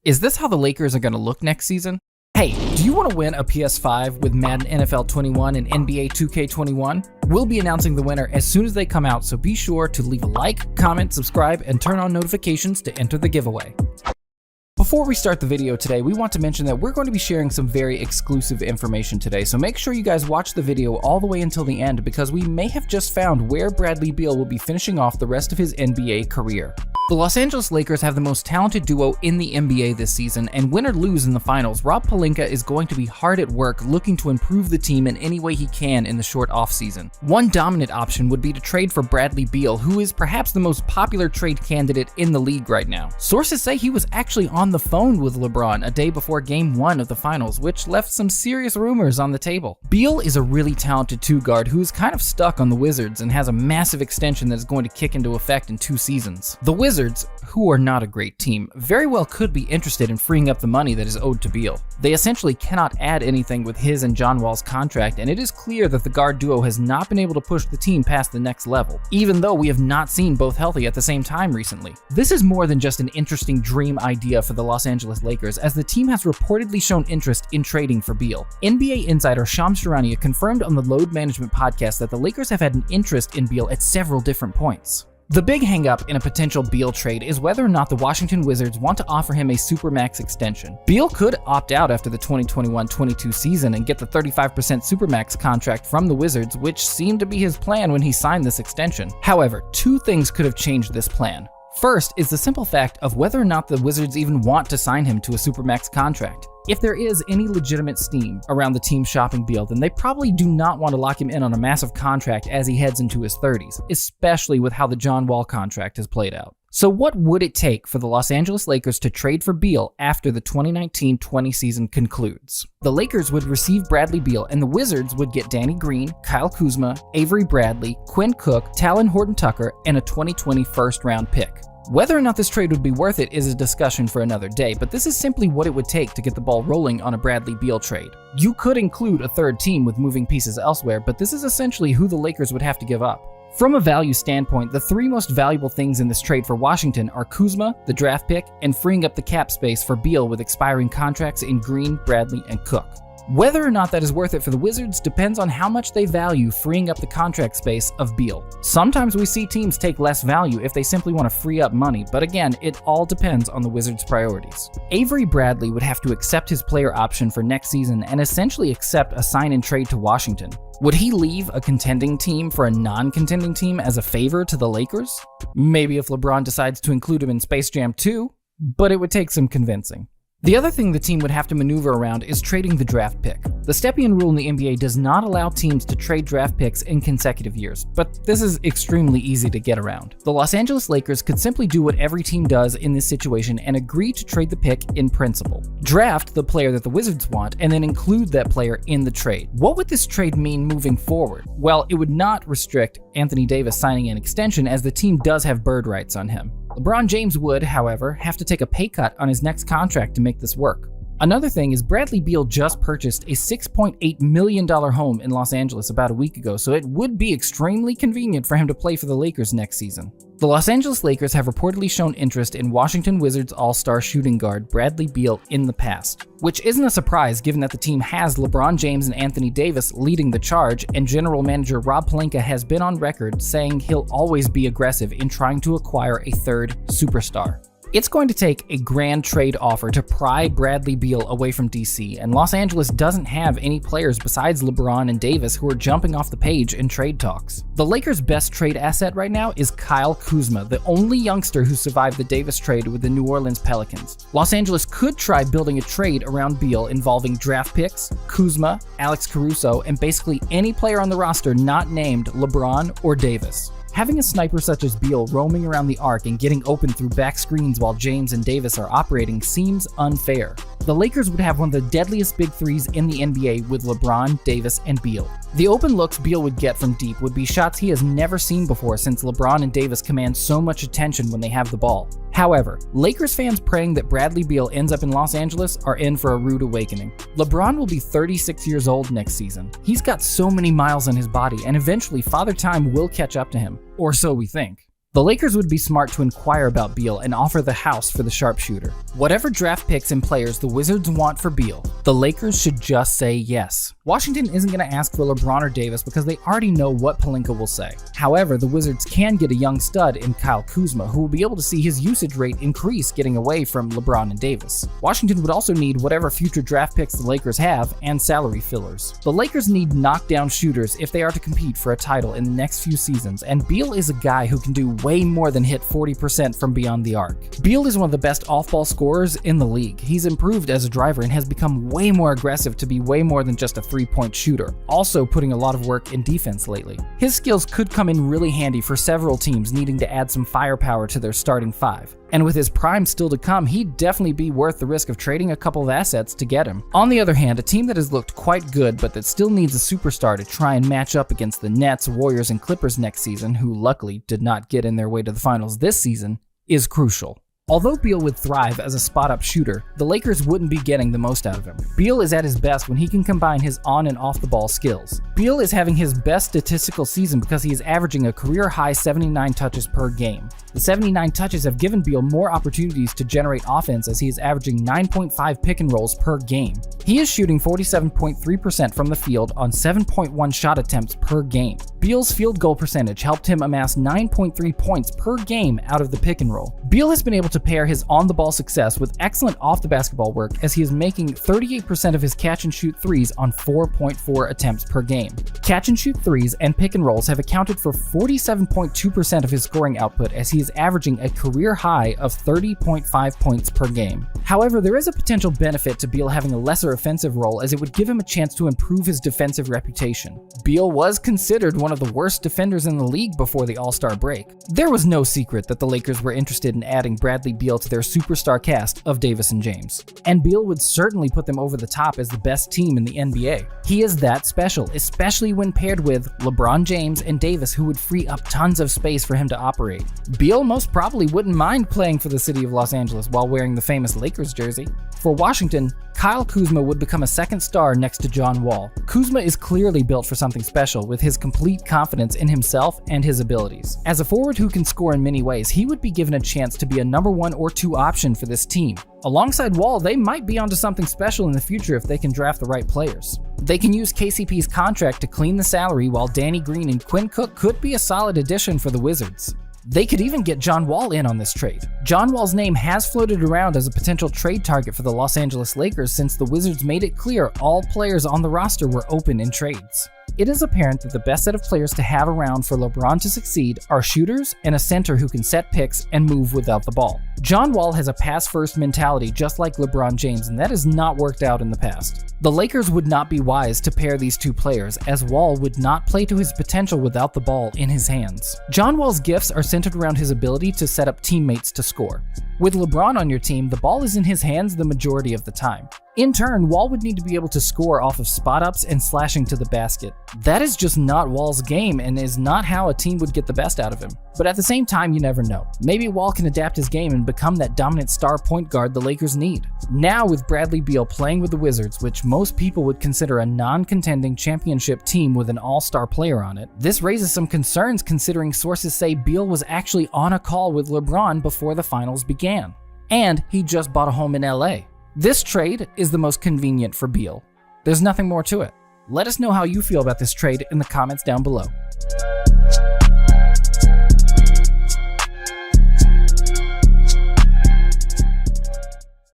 Is this how the Lakers are going to look next season? Hey, do you want to win a PS5 with Madden NFL 21 and NBA 2K21? We'll be announcing the winner as soon as they come out, so be sure to leave a like, comment, subscribe, and turn on notifications to enter the giveaway. Before we start the video today, we want to mention that we're going to be sharing some very exclusive information today, so make sure you guys watch the video all the way until the end because we may have just found where Bradley Beal will be finishing off the rest of his NBA career. The Los Angeles Lakers have the most talented duo in the NBA this season, and win or lose in the finals, Rob Pelinka is going to be hard at work looking to improve the team in any way he can in the short offseason. One dominant option would be to trade for Bradley Beal, who is perhaps the most popular trade candidate in the league right now. Sources say he was actually on the phone with LeBron a day before Game 1 of the finals, which left some serious rumors on the table. Beal is a really talented two-guard who is kind of stuck on the Wizards and has a massive extension that is going to kick into effect in 2 seasons. The Wizards, who are not a great team, very well could be interested in freeing up the money that is owed to Beal. They essentially cannot add anything with his and John Wall's contract, and it is clear that the guard duo has not been able to push the team past the next level, even though we have not seen both healthy at the same time recently. This is more than just an interesting dream idea for the Los Angeles Lakers, as the team has reportedly shown interest in trading for Beal. NBA insider Shams Charania confirmed on the Load Management podcast that the Lakers have had an interest in Beal at several different points. The big hang-up in a potential Beal trade is whether or not the Washington Wizards want to offer him a Supermax extension. Beal could opt out after the 2021-22 season and get the 35% Supermax contract from the Wizards, which seemed to be his plan when he signed this extension. However, 2 things could have changed this plan. First is the simple fact of whether or not the Wizards even want to sign him to a Supermax contract. If there is any legitimate steam around the team shopping Beal, then they probably do not want to lock him in on a massive contract as he heads into his 30s, especially with how the John Wall contract has played out. So what would it take for the Los Angeles Lakers to trade for Beal after the 2019-20 season concludes? The Lakers would receive Bradley Beal, and the Wizards would get Danny Green, Kyle Kuzma, Avery Bradley, Quinn Cook, Talon Horton-Tucker, and a 2020 first-round pick. Whether or not this trade would be worth it is a discussion for another day, but this is simply what it would take to get the ball rolling on a Bradley Beal trade. You could include a third team with moving pieces elsewhere, but this is essentially who the Lakers would have to give up. From a value standpoint, the 3 most valuable things in this trade for Washington are Kuzma, the draft pick, and freeing up the cap space for Beal with expiring contracts in Green, Bradley, and Cook. Whether or not that is worth it for the Wizards depends on how much they value freeing up the contract space of Beal. Sometimes we see teams take less value if they simply want to free up money, but again, it all depends on the Wizards' priorities. Avery Bradley would have to accept his player option for next season and essentially accept a sign and trade to Washington. Would he leave a contending team for a non-contending team as a favor to the Lakers? Maybe if LeBron decides to include him in Space Jam 2, but it would take some convincing. The other thing the team would have to maneuver around is trading the draft pick. The Stepien rule in the NBA does not allow teams to trade draft picks in consecutive years, but this is extremely easy to get around. The Los Angeles Lakers could simply do what every team does in this situation and agree to trade the pick in principle. Draft the player that the Wizards want and then include that player in the trade. What would this trade mean moving forward? Well, it would not restrict Anthony Davis signing an extension, as the team does have bird rights on him. LeBron James would, however, have to take a pay cut on his next contract to make this work. Another thing is Bradley Beal just purchased a $6.8 million home in Los Angeles about a week ago, so it would be extremely convenient for him to play for the Lakers next season. The Los Angeles Lakers have reportedly shown interest in Washington Wizards all-star shooting guard Bradley Beal in the past, which isn't a surprise given that the team has LeBron James and Anthony Davis leading the charge, and general manager Rob Pelinka has been on record saying he'll always be aggressive in trying to acquire a third superstar. It's going to take a grand trade offer to pry Bradley Beal away from DC, and Los Angeles doesn't have any players besides LeBron and Davis who are jumping off the page in trade talks. The Lakers' best trade asset right now is Kyle Kuzma, the only youngster who survived the Davis trade with the New Orleans Pelicans. Los Angeles could try building a trade around Beal involving draft picks, Kuzma, Alex Caruso, and basically any player on the roster not named LeBron or Davis. Having a sniper such as Beal roaming around the arc and getting open through back screens while James and Davis are operating seems unfair. The Lakers would have one of the deadliest big threes in the NBA with LeBron, Davis, and Beal. The open looks Beal would get from deep would be shots he has never seen before, since LeBron and Davis command so much attention when they have the ball. However, Lakers fans praying that Bradley Beal ends up in Los Angeles are in for a rude awakening. LeBron will be 36 years old next season. He's got so many miles on his body, and eventually Father Time will catch up to him. Or so we think. The Lakers would be smart to inquire about Beal and offer the house for the sharpshooter. Whatever draft picks and players the Wizards want for Beal, the Lakers should just say yes. Washington isn't going to ask for LeBron or Davis because they already know what Pelinka will say. However, the Wizards can get a young stud in Kyle Kuzma who will be able to see his usage rate increase getting away from LeBron and Davis. Washington would also need whatever future draft picks the Lakers have and salary fillers. The Lakers need knockdown shooters if they are to compete for a title in the next few seasons, and Beal is a guy who can do way more than hit 40% from beyond the arc. Beal is one of the best off-ball scorers in the league. He's improved as a driver and has become way more aggressive to be way more than just a three-point shooter, also putting a lot of work in defense lately. His skills could come in really handy for several teams needing to add some firepower to their starting five. And with his prime still to come, he'd definitely be worth the risk of trading a couple of assets to get him. On the other hand, a team that has looked quite good but that still needs a superstar to try and match up against the Nets, Warriors, and Clippers next season, who luckily did not get in their way to the finals this season, is crucial. Although Beal would thrive as a spot-up shooter, the Lakers wouldn't be getting the most out of him. Beal is at his best when he can combine his on- and off-the-ball skills. Beal is having his best statistical season because he is averaging a career-high 79 touches per game. The 79 touches have given Beal more opportunities to generate offense as he is averaging 9.5 pick-and-rolls per game. He is shooting 47.3% from the field on 7.1 shot attempts per game. Beal's field goal percentage helped him amass 9.3 points per game out of the pick-and-roll. Beal has been able to pair his on-the-ball success with excellent off-the-basketball work as he is making 38% of his catch-and-shoot threes on 4.4 attempts per game. Catch-and-shoot threes and pick-and-rolls have accounted for 47.2% of his scoring output as he is averaging a career high of 30.5 points per game. However, there is a potential benefit to Beal having a lesser offensive role as it would give him a chance to improve his defensive reputation. Beal was considered one of the worst defenders in the league before the All-Star break. There was no secret that the Lakers were interested in adding Bradley Beal to their superstar cast of Davis and James. And Beal would certainly put them over the top as the best team in the NBA. He is that special, especially when paired with LeBron James and Davis, who would free up tons of space for him to operate. Beal most probably wouldn't mind playing for the city of Los Angeles while wearing the famous Lakers jersey. For Washington, Kyle Kuzma would become a second star next to John Wall. Kuzma is clearly built for something special with his complete confidence in himself and his abilities. As a forward who can score in many ways, he would be given a chance to be a number 1 or 2 option for this team. Alongside Wall, they might be onto something special in the future if they can draft the right players. They can use KCP's contract to clean the salary, while Danny Green and Quinn Cook could be a solid addition for the Wizards. They could even get John Wall in on this trade. John Wall's name has floated around as a potential trade target for the Los Angeles Lakers since the Wizards made it clear all players on the roster were open in trades. It is apparent that the best set of players to have around for LeBron to succeed are shooters and a center who can set picks and move without the ball. John Wall has a pass-first mentality just like LeBron James, and that has not worked out in the past. The Lakers would not be wise to pair these two players, as Wall would not play to his potential without the ball in his hands. John Wall's gifts are centered around his ability to set up teammates to score. With LeBron on your team, the ball is in his hands the majority of the time. In turn, Wall would need to be able to score off of spot-ups and slashing to the basket. That is just not Wall's game and is not how a team would get the best out of him. But at the same time, you never know. Maybe Wall can adapt his game and become that dominant star point guard the Lakers need. Now with Bradley Beal playing with the Wizards, which most people would consider a non-contending championship team with an all-star player on it, this raises some concerns considering sources say Beal was actually on a call with LeBron before the finals began. And he just bought a home in LA. This trade is the most convenient for Beal. There's nothing more to it. Let us know how you feel about this trade in the comments down below.